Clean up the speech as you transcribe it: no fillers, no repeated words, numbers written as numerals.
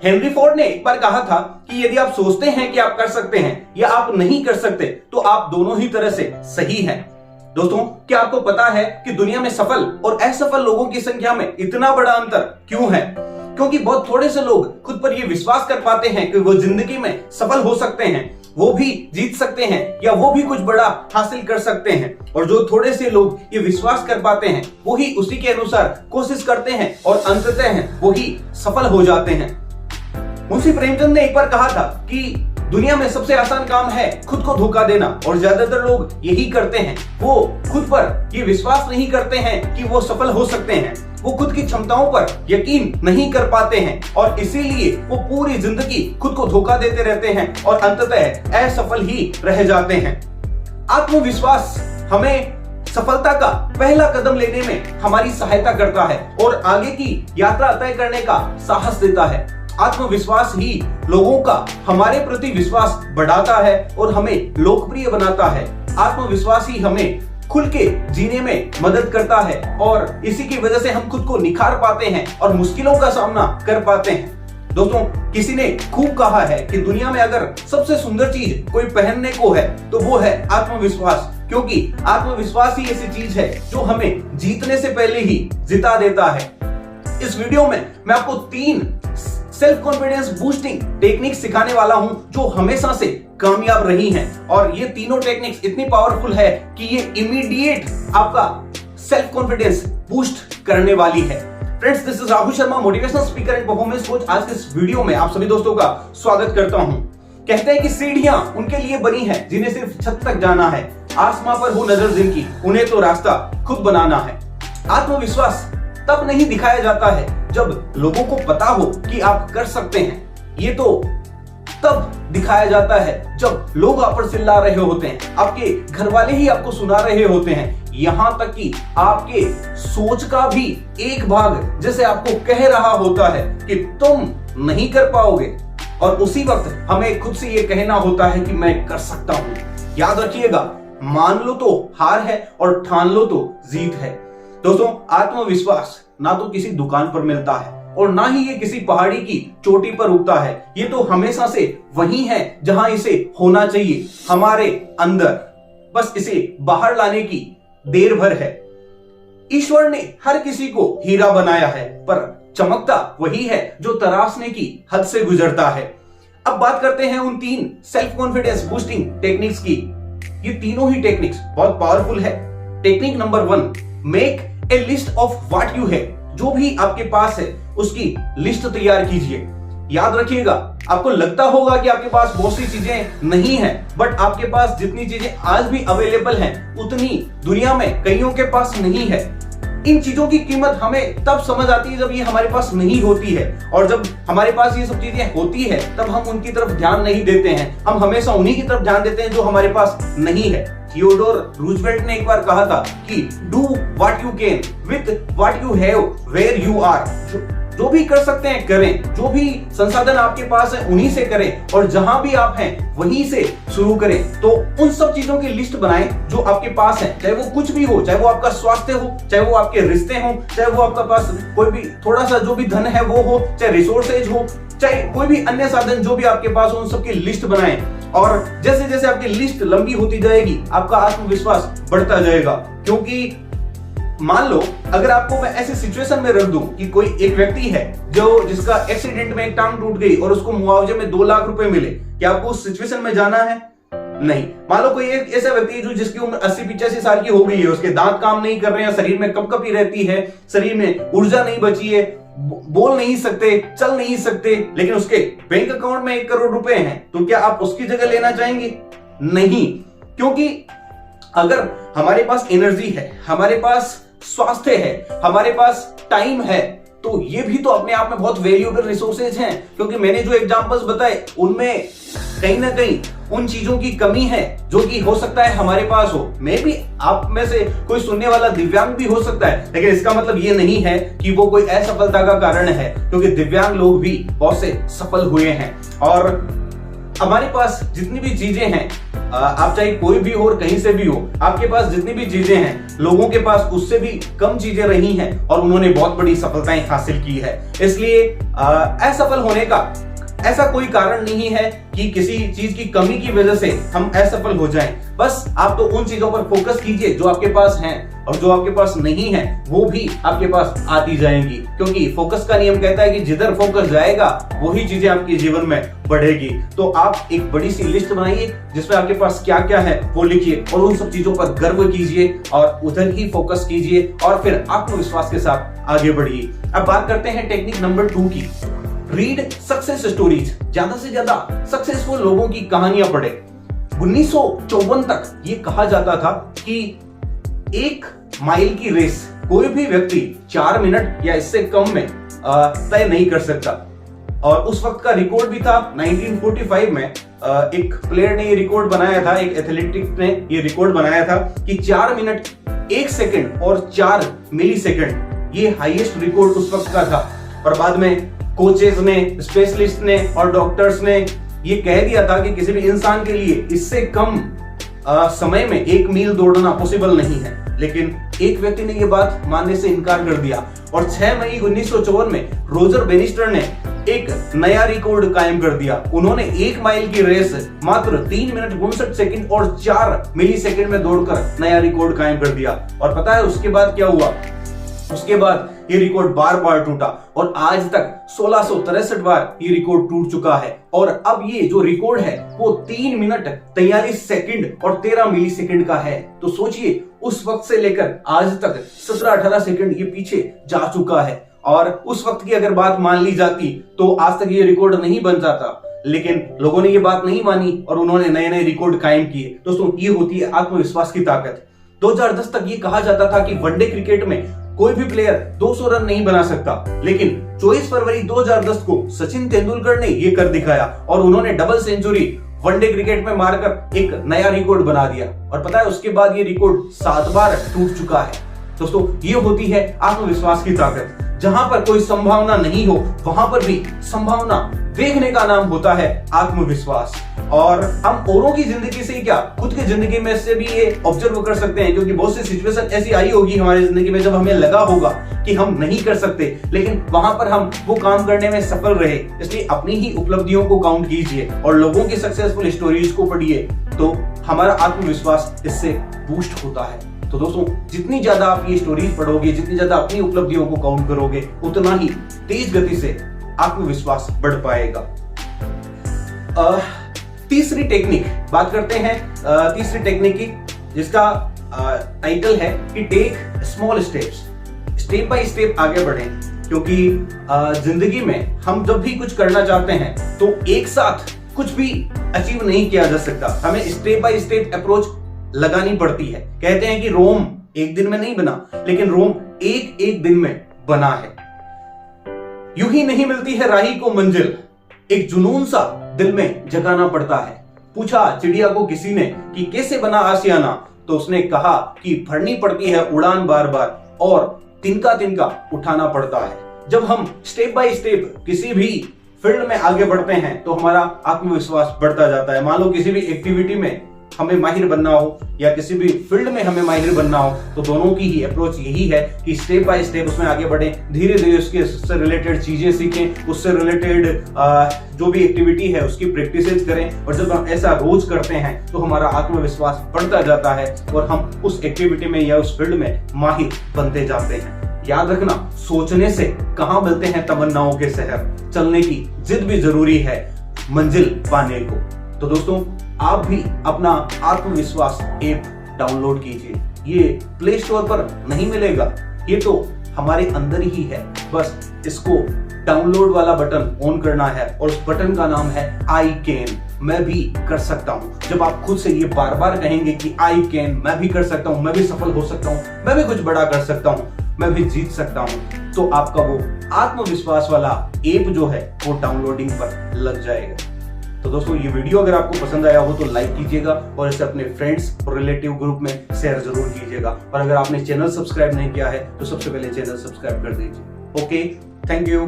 Henry Ford ने एक बार कहा था कि यदि आप सोचते हैं कि आप कर सकते हैं या आप नहीं कर सकते तो आप दोनों ही तरह से सही हैं। दोस्तों, क्या आपको पता है कि दुनिया में सफल और असफल लोगों की संख्या में इतना बड़ा अंतर क्यों है? क्योंकि बहुत थोड़े से लोग खुद पर यह विश्वास कर पाते हैं कि वो जिंदगी में सफल हो सकते हैं, वो भी जीत सकते हैं या वो भी कुछ बड़ा हासिल कर सकते हैं। और जो थोड़े से लोग ये विश्वास कर पाते हैं वो ही उसी के अनुसार कोशिश करते हैं और अंततः वो ही सफल हो जाते हैं। मुंशी प्रेमचंद ने एक बार कहा था कि दुनिया में सबसे आसान काम है खुद को धोखा देना, और ज्यादातर लोग यही करते हैं। वो खुद पर ये विश्वास नहीं करते हैं कि वो सफल हो सकते हैं, वो खुद की क्षमताओं पर यकीन नहीं कर पाते हैं और इसीलिए वो पूरी जिंदगी खुद को धोखा देते रहते हैं और अंततः असफल ही रह जाते हैं। आत्मविश्वास हमें सफलता का पहला कदम लेने में हमारी सहायता करता है और आगे की यात्रा तय करने का साहस देता है। आत्मविश्वास ही लोगों का हमारे प्रति विश्वास बढ़ाता है और हमें लोकप्रिय बनाता है। आत्मविश्वास ही हमें खुल के जीने में मदद करता है और इसी की वजह से हम खुद को निखार पाते हैं और मुश्किलों का सामना कर पाते हैं। दोस्तों, किसी ने खूब कहा है कि दुनिया में अगर सबसे सुंदर चीज कोई पहनने को है तो वो है आत्मविश्वास, क्योंकि आत्मविश्वास ही ऐसी चीज है जो हमें जीतने से पहले ही जिता देता है। इस वीडियो में मैं आपको 3 सेल्फ कॉन्फिडेंस बूस्टिंग टेक्निक सिखाने वाला हूं जो हमेशा से कामयाब रही हैं, और ये तीनों टेक्निक्स इतनी पावरफुल है कि ये इमीडिएट आपका सेल्फ कॉन्फिडेंस बूस्ट करने वाली है। Friends, this is Rahul Sharma, motivational speaker and performance coach. आज के इस वीडियो में आप सभी दोस्तों का स्वागत करता हूं। कहते हैं कि सीढ़ियां उनके लिए बनी हैं जिन्हें सिर्फ छत तक जाना है, आसमां पर हो नजर जिनकी, उन्हें तो रास्ता खुद बनाना है। आत्मविश्वास तब नहीं दिखाया जाता है जब लोगों को पता हो कि आप कर सकते हैं, ये तो तब दिखाया जाता है जब लोग आप पर चिल्ला रहे होते हैं, आपके घर वाले ही आपको सुना रहे होते हैं, यहां तक कि आपके सोच का भी एक भाग जैसे आपको कह रहा होता है कि तुम नहीं कर पाओगे, और उसी वक्त हमें खुद से ये कहना होता है कि मैं कर सकता हूं। याद रखिएगा, मान लो तो हार है और ठान लो तो जीत है। दोस्तों, आत्मविश्वास ना तो किसी दुकान पर मिलता है और ना ही ये किसी पहाड़ी की चोटी पर उगता है, ये तो हमेशा से वही है जहां इसे होना चाहिए, हमारे अंदर। बस इसे बाहर लाने की देर भर है। ईश्वर ने हर किसी को हीरा बनाया है, पर चमकता वही है जो तराशने की हद से गुजरता है। अब बात करते हैं उन 3 सेल्फ कॉन्फिडेंस बूस्टिंग टेक्निक्स की। ये तीनों ही टेक्निक्स बहुत पावरफुल है। Technique number 1, make a list of what you है। जो भी आपके पास है उसकी लिस्ट तैयार कीजिए। याद रखिएगा, आपको लगता होगा कि आपके पास बहुत सी चीजें नहीं है, बट आपके पास जितनी चीजें आज भी अवेलेबल हैं उतनी दुनिया में कईयों के पास नहीं है। इन चीजों की कीमत हमें तब समझ आती है जब ये हमारे पास नहीं होती है, और जब हमारे पास ये सब चीजें होती है तब हम उनकी तरफ ध्यान नहीं देते हैं। हम हमेशा उन्हीं की तरफ ध्यान देते हैं जो हमारे पास नहीं है। थियोडोर रूजवेल्ट ने एक बार कहा था कि do what you can with what you have where you are. जो भी कर सकते हैं करें, जो भी संसाधन आपके पास है उन्हीं से करें, और जहां भी आप हैं वहीं से शुरू करें। तो उन सब चीजों की लिस्ट बनाएं जो आपके पास है, चाहे वो कुछ भी हो, चाहे वो आपका स्वास्थ्य हो, चाहे वो आपके रिश्ते हो, चाहे वो आपका पास कोई भी थोड़ा सा जो भी धन है वो हो, चाहे रिसोर्सेज हो, चाहे कोई भी अन्य साधन जो भी आपके पास हो, उन सबकी लिस्ट बनाएं। और जैसे जैसे आपकी लिस्ट लंबी होती जाएगी आपका आत्मविश्वास बढ़ता जाएगा। क्योंकि मान लो अगर आपको मैं ऐसे सिचुएशन में रख दूं कि कोई एक व्यक्ति है जिसका एक्सीडेंट में एक टांग टूट गई और उसको मुआवजे में 2 लाख रुपए मिले, क्या आपको उस सिचुएशन में जाना है? नहीं। मान लो कोई एक ऐसा व्यक्ति है जिसकी उम्र 80-85 साल की हो गई है, उसके दांत काम नहीं कर रहे हैं, शरीर में कपकपी रहती है, शरीर में ऊर्जा नहीं बची है, बोल नहीं सकते, चल नहीं सकते, लेकिन उसके बैंक अकाउंट में 1 करोड़ रुपए हैं, तो क्या आप उसकी जगह लेना चाहेंगे? नहीं। क्योंकि अगर हमारे पास एनर्जी है, हमारे पास स्वास्थ्य है, हमारे पास टाइम है, तो ये भी तो अपने आप में बहुत वैल्यूएबल रिसोर्सेज हैं। क्योंकि मैंने जो एग्जांपल्स बताए उनमें कहीं ना कहीं उन चीजों की कमी है जो कि हो सकता है हमारे पास हो। मैं भी, आप में से कोई सुनने वाला दिव्यांग भी हो सकता है, लेकिन इसका मतलब ये नहीं है कि वो कोई असफलता का कारण है, क्योंकि दिव्यांग लोग भी बहुत से सफल हुए हैं। और हमारे पास जितनी भी चीजें हैं, आप चाहे कोई भी हो और कहीं से भी हो, आपके पास जितनी भी चीजें हैं, लोगों के पास उससे भी कम चीजें रही हैं और उन्होंने बहुत बड़ी सफलताएं हासिल की है। इसलिए असफल होने का ऐसा कोई कारण नहीं है कि किसी चीज की कमी की वजह से हम असफल हो जाएं। बस आप तो उन चीजों पर फोकस कीजिए जो आपके पास हैं, और जो आपके पास नहीं है वो भी आपके पास आती जाएंगी, क्योंकि फोकस का नियम कहता है कि जिधर फोकस जाएगा वही चीजें आपके जीवन में बढ़ेगी। तो आप एक बड़ी सी लिस्ट बनाइए जिसमें आपके पास क्या क्या है वो लिखिए और उन सब चीजों पर गर्व कीजिए और उधर ही फोकस कीजिए और फिर आत्मविश्वास के साथ आगे बढ़िए। अब बात करते हैं टेक्निक नंबर 2 की। Read success stories. ज्यादा से ज्यादा सक्सेसफुल लोगों की कहानियां पढ़े। 1954 तक ये कहा जाता था कि 1 माइल की रेस कोई भी व्यक्ति 4 मिनट या इससे कम में तय नहीं कर सकता, और उस वक्त का रिकॉर्ड भी था 1945 में एक प्लेयर ने ये रिकॉर्ड बनाया था, एक एथलेटिक ने ये रिकॉर्ड बनाया था कि 4 मिनट 1 सेकंड और 4 मिली सेकंड, ये हाईएस्ट रिकॉर्ड उस वक्त का था। और बाद में कोचेस ने, स्पेशलिस्ट ने और डॉक्टर्स ने ये कह दिया था कि किसी भी इंसान के लिए इससे कम समय में 1 मील दौड़ना पॉसिबल नहीं है, लेकिन एक व्यक्ति ने ये बात मानने से इनकार कर दिया और 6 मई 1954 में रोजर बेनिस्टर ने एक नया रिकॉर्ड कायम कर दिया। उन्होंने 1 माइल की रेस मात्र 3 मिनट 59 सेकंड और 4 मिली सेकंड में दौड़कर नया रिकॉर्ड कायम कर दिया। और पता है उसके बाद क्या हुआ? उसके बाद ये रिकॉर्ड बार बार टूटा और आज तक 1663 बार ये रिकॉर्ड टूट चुका है। और अब ये जो रिकॉर्ड है वो 3 मिनट 43 सेकंड और 13 मिली सेकंड का है। तो सोचिए उस वक्त से लेकर आज तक 17-18 सेकंड ये पीछे जा चुका है, और उस वक्त की अगर बात मान ली जाती तो आज तक ये रिकॉर्ड नहीं बन जाता। लेकिन लोगों ने ये बात नहीं मानी और उन्होंने नए नए रिकॉर्ड कायम किए। दोस्तों, ये होती है आत्मविश्वास की ताकत। 2010 तक ये कहा जाता था कि वनडे क्रिकेट में कोई भी प्लेयर 200 रन नहीं बना सकता, लेकिन 24 फरवरी 2010 को सचिन तेंदुलकर ने ये कर दिखाया और उन्होंने डबल सेंचुरी वनडे क्रिकेट में मारकर एक नया रिकॉर्ड बना दिया। और पता है उसके बाद ये रिकॉर्ड 7 बार टूट चुका है। दोस्तों, ये होती है आत्मविश्वास की ताकत। जहां पर कोई संभावना नहीं हो वहां पर भी संभावना देखने का नाम होता है आत्मविश्वास। और हम औरों की जिंदगी से क्या, खुद की जिंदगी में से भी ये ऑब्जर्व कर सकते हैं, क्योंकि बहुत सी सिचुएशन ऐसी आई होगी हमारी जिंदगी में जब हमें लगा होगा कि हम नहीं कर सकते, लेकिन वहां पर हम वो काम करने में सफल रहे। इसलिए अपनी ही उपलब्धियों को काउंट कीजिए और लोगों की सक्सेसफुल स्टोरीज को पढ़िए, तो हमारा आत्मविश्वास इससे बूस्ट होता है। तो दोस्तों, जितनी ज्यादा आप ये स्टोरीज पढ़ोगे, जितनी ज्यादा अपनी उपलब्धियों को काउंट करोगे, उतना ही तेज गति से आत्मविश्वास बढ़ पाएगा। तीसरी टेक्निक बात करते हैं, तीसरी टेक्निक की, जिसका टाइटल है कि take small steps. Step by step आगे बढ़ें, क्योंकि जिंदगी में हम जब भी कुछ करना चाहते हैं तो एक साथ कुछ भी अचीव नहीं किया जा सकता। हमें स्टेप बाय स्टेप अप्रोच लगानी पड़ती है। कहते हैं कि रोम एक दिन में नहीं बना, लेकिन रोम एक एक दिन में बना है। यूं ही नहीं मिलती है राही को मंजिल, एक जुनून सा दिल में जगाना पड़ता है। पूछा चिड़िया को किसी ने कि कैसे बना आशियाना, तो उसने कहा कि भरनी पड़ती है उड़ान बार बार और तिनका तिनका उठाना पड़ता है। जब हम स्टेप बाय स्टेप किसी भी फील्ड में आगे बढ़ते हैं तो हमारा आत्मविश्वास बढ़ता जाता है। मान लो किसी भी एक्टिविटी में हमें माहिर बनना हो या किसी भी फील्ड में हमें माहिर बनना हो, तो दोनों की ही अप्रोच यही है कि स्टेप बाय स्टेप उसमें आगे बढ़ें, धीरे धीरे उससे रिलेटेड चीजें सीखें, उससे रिलेटेड जो भी एक्टिविटी है उसकी प्रैक्टिसेस करें। और जब हम ऐसा रोज करते हैं तो हमारा आत्मविश्वास बढ़ता जाता है और हम उस एक्टिविटी में या उस फील्ड में माहिर बनते जाते हैं। याद रखना, सोचने से कहां मिलते हैं तमन्नाओं के शहर, चलने की जिद भी जरूरी है मंजिल पाने को। तो दोस्तों, आप भी अपना आत्मविश्वास ऐप डाउनलोड कीजिए। ये प्ले स्टोर पर नहीं मिलेगा, ये तो हमारे अंदर ही है। बस इसको डाउनलोड वाला बटन ऑन करना है और उस बटन का नाम है आई कैन, मैं भी कर सकता हूं। जब आप खुद से ये बार बार कहेंगे कि आई कैन, मैं भी कर सकता हूं, मैं भी सफल हो सकता हूं, मैं भी कुछ बड़ा कर सकता हूं, मैं भी जीत सकता हूं, तो आपका वो आत्मविश्वास वाला ऐप जो है वो डाउनलोडिंग पर लग जाएगा। तो दोस्तों, ये वीडियो अगर आपको पसंद आया हो तो लाइक कीजिएगा और इसे अपने फ्रेंड्स और रिलेटिव ग्रुप में शेयर जरूर कीजिएगा। और अगर आपने चैनल सब्सक्राइब नहीं किया है तो सबसे पहले चैनल सब्सक्राइब कर दीजिए। Okay, thank you.